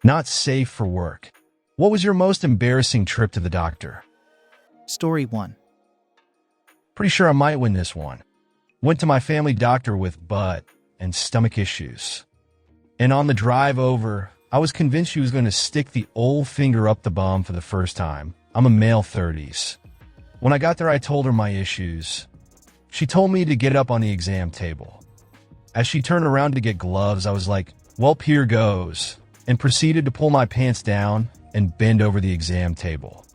Not safe for work. What was your most embarrassing trip to the doctor? Story 1. Pretty sure I might win this one. Went to my family doctor with butt and stomach issues. And on the drive over, I was convinced she was going to stick the old finger up the bum for the first time. I'm a male 30s. When I got there, I told her my issues. She told me to get up on the exam table. As she turned around to get gloves, I was like, well, here goes, and proceeded to pull my pants down and bend over the exam table.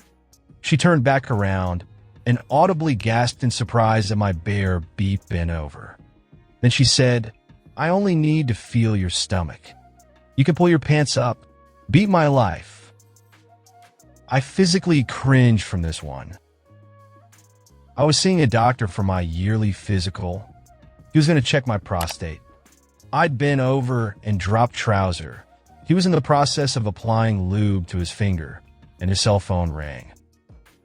She turned back around and audibly gasped in surprise at my bare beep bent over. Then she said, I only need to feel your stomach. You can pull your pants up. Beat my life. I physically cringed from this one. I was seeing a doctor for my yearly physical. He was going to check my prostate. I'd been over and dropped trouser. He was in the process of applying lube to his finger, and his cell phone rang.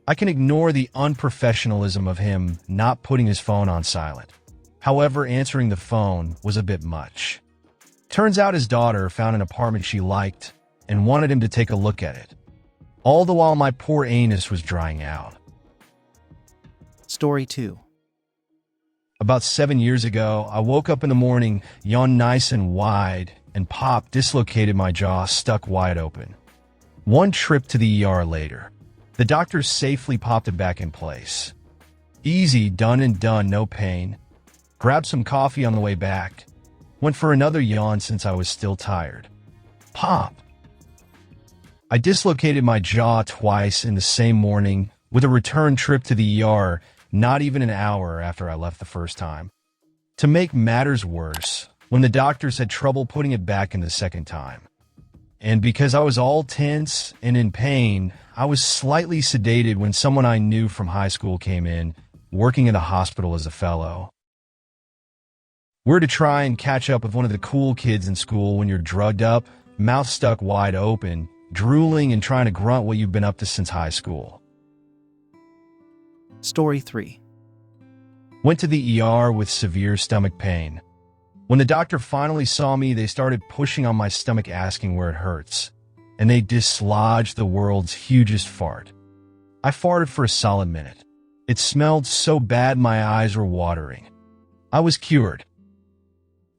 I can ignore the unprofessionalism of him not putting his phone on silent. However, answering the phone was a bit much. Turns out his daughter found an apartment she liked and wanted him to take a look at it. All the while my poor anus was drying out. Story 2. About 7 years ago, I woke up in the morning, yawned nice and wide, and pop dislocated my jaw stuck wide open. One trip to the ER later, the doctor safely popped it back in place. Easy, done and done, no pain. Grabbed some coffee on the way back. Went for another yawn since I was still tired. Pop! I dislocated my jaw twice in the same morning with a return trip to the ER not even an hour after I left the first time. To make matters worse, when the doctors had trouble putting it back in the second time. And because I was all tense and in pain, I was slightly sedated when someone I knew from high school came in, working in a hospital as a fellow. We're to try and catch up with one of the cool kids in school when you're drugged up, mouth stuck wide open, drooling and trying to grunt what you've been up to since high school. Story 3. Went to the ER with severe stomach pain. When the doctor finally saw me, they started pushing on my stomach asking where it hurts, and they dislodged the world's hugest fart. I farted for a solid minute. It smelled so bad my eyes were watering. I was cured.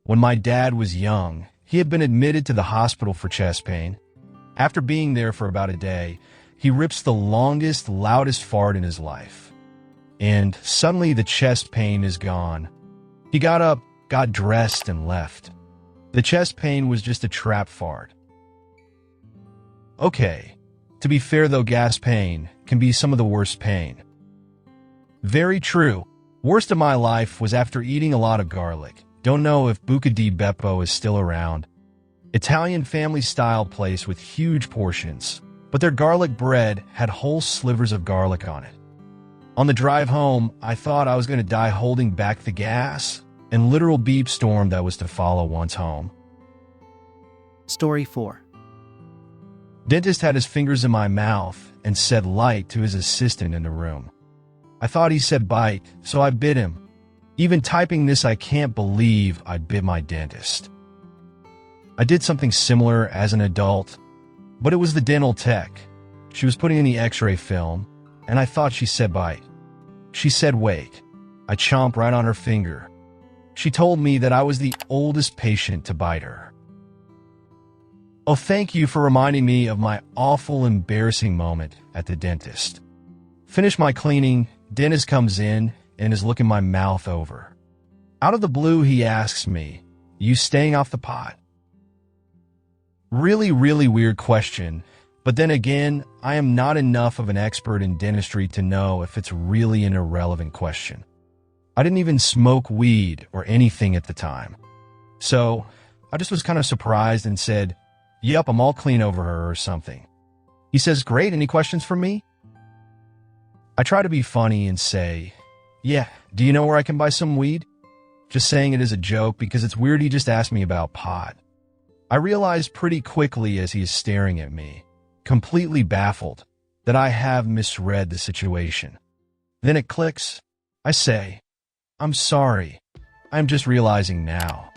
When my dad was young, he had been admitted to the hospital for chest pain. After being there for about a day, he rips the longest, loudest fart in his life. And suddenly the chest pain is gone. He got up, got dressed, and left. The chest pain was just a trap fart. Okay, to be fair though, gas pain can be some of the worst pain. Very true. Worst of my life was after eating a lot of garlic. Don't know if Buca di Beppo is still around. Italian family-style place with huge portions, but their garlic bread had whole slivers of garlic on it. On the drive home, I thought I was going to die holding back the gas and literal beep storm that was to follow once home. Story 4. Dentist had his fingers in my mouth and said light to his assistant in the room. I thought he said bite, so I bit him. Even typing this, I can't believe I bit my dentist. I did something similar as an adult, but it was the dental tech. She was putting in the x-ray film, and I thought she said bite. She said wait. I chomped right on her finger. She told me that I was the oldest patient to bite her. Oh, thank you for reminding me of my awful, embarrassing moment at the dentist. Finish my cleaning, dentist comes in and is looking my mouth over. Out of the blue, he asks me, you staying off the pot? Really, really weird question. But then again, I am not enough of an expert in dentistry to know if it's really an irrelevant question. I didn't even smoke weed or anything at the time. So I just was kind of surprised and said, yep, I'm all clean over her or something. He says, great, any questions for me? I try to be funny and say, yeah, do you know where I can buy some weed? Just saying it as a joke because it's weird he just asked me about pot. I realized pretty quickly as he is staring at me, completely baffled, that I have misread the situation. Then it clicks. I say, I'm sorry. I'm just realizing now.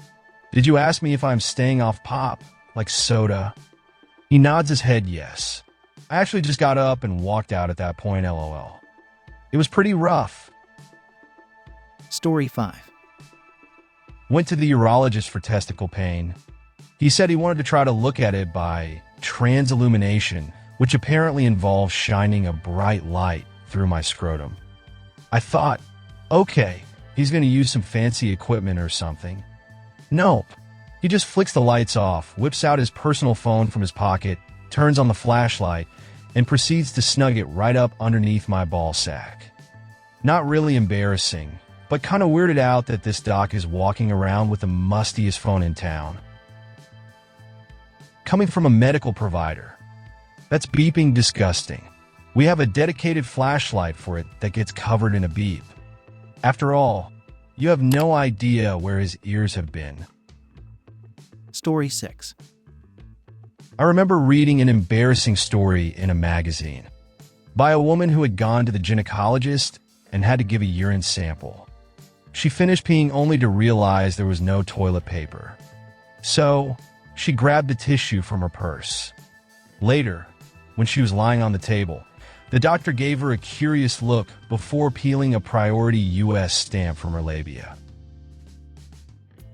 Did you ask me if I'm staying off pop, like soda? He nods his head yes. I actually just got up and walked out at that point, lol. It was pretty rough. Story 5. Went to the urologist for testicle pain. He said he wanted to try to look at it by transillumination, which apparently involves shining a bright light through my scrotum. I thought, okay, he's going to use some fancy equipment or something. Nope. He just flicks the lights off, whips out his personal phone from his pocket, turns on the flashlight, and proceeds to snug it right up underneath my ball sack. Not really embarrassing, but kind of weirded out that this doc is walking around with the mustiest phone in town. Coming from a medical provider, that's beeping disgusting. We have a dedicated flashlight for it that gets covered in a beep. After all, you have no idea where his ears have been. Story 6. I remember reading an embarrassing story in a magazine by a woman who had gone to the gynecologist and had to give a urine sample. She finished peeing only to realize there was no toilet paper. So, she grabbed a tissue from her purse. Later, when she was lying on the table, the doctor gave her a curious look before peeling a priority U.S. stamp from her labia.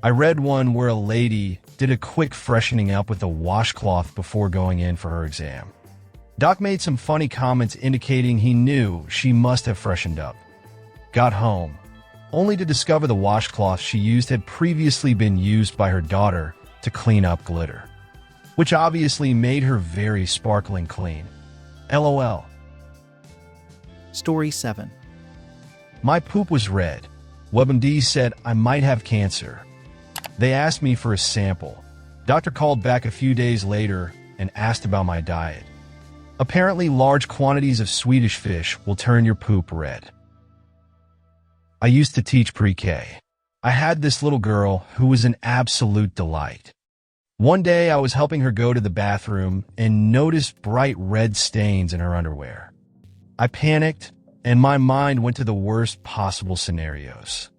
I read one where a lady did a quick freshening up with a washcloth before going in for her exam. Doc made some funny comments indicating he knew she must have freshened up. Got home, only to discover the washcloth she used had previously been used by her daughter to clean up glitter, which obviously made her very sparkling clean. LOL. Story 7. My poop was red. WebMD said I might have cancer. They asked me for a sample. Doctor called back a few days later and asked about my diet. Apparently, large quantities of Swedish fish will turn your poop red. I used to teach pre-K. I had this little girl who was an absolute delight. One day, I was helping her go to the bathroom and noticed bright red stains in her underwear. I panicked, and my mind went to the worst possible scenarios.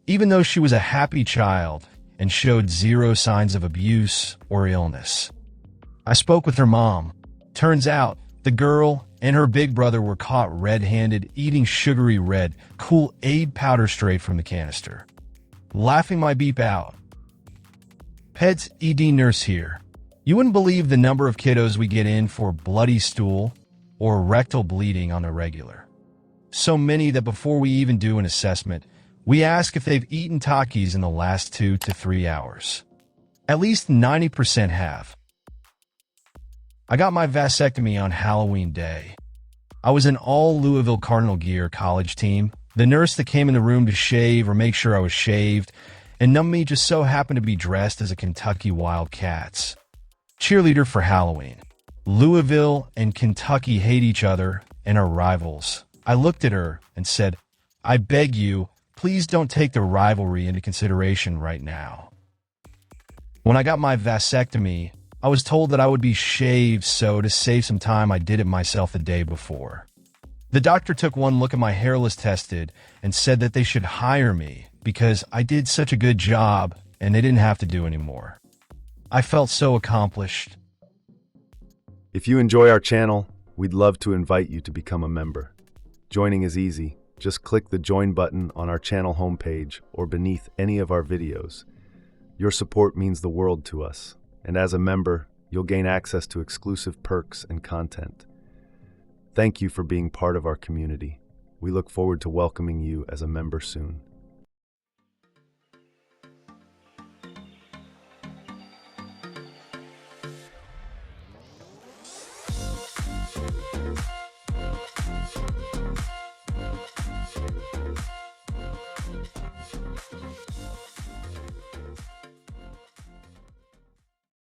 Even though she was a happy child and showed zero signs of abuse or illness, I spoke with her mom. Turns out, the girl and her big brother were caught red-handed eating sugary red, cool Aid powder straight from the canister. Laughing my beep out. Peds ED nurse here. You wouldn't believe the number of kiddos we get in for bloody stool or rectal bleeding on a regular. So many that before we even do an assessment, we ask if they've eaten Takis in the last 2 to 3 hours. At least 90% have. I got my vasectomy on Halloween day. I was in all Louisville Cardinal gear college team. The nurse that came in the room to shave or make sure I was shaved, and Nummy just so happened to be dressed as a Kentucky Wildcats cheerleader for Halloween. Louisville and Kentucky hate each other and are rivals. I looked at her and said, I beg you, please don't take the rivalry into consideration right now. When I got my vasectomy, I was told that I would be shaved, so to save some time, I did it myself the day before. The doctor took one look at my hairless tested and said that they should hire me because I did such a good job and they didn't have to do anymore. I felt so accomplished. If you enjoy our channel, we'd love to invite you to become a member. Joining is easy. Just click the join button on our channel homepage or beneath any of our videos. Your support means the world to us, and as a member, you'll gain access to exclusive perks and content. Thank you for being part of our community. We look forward to welcoming you as a member soon.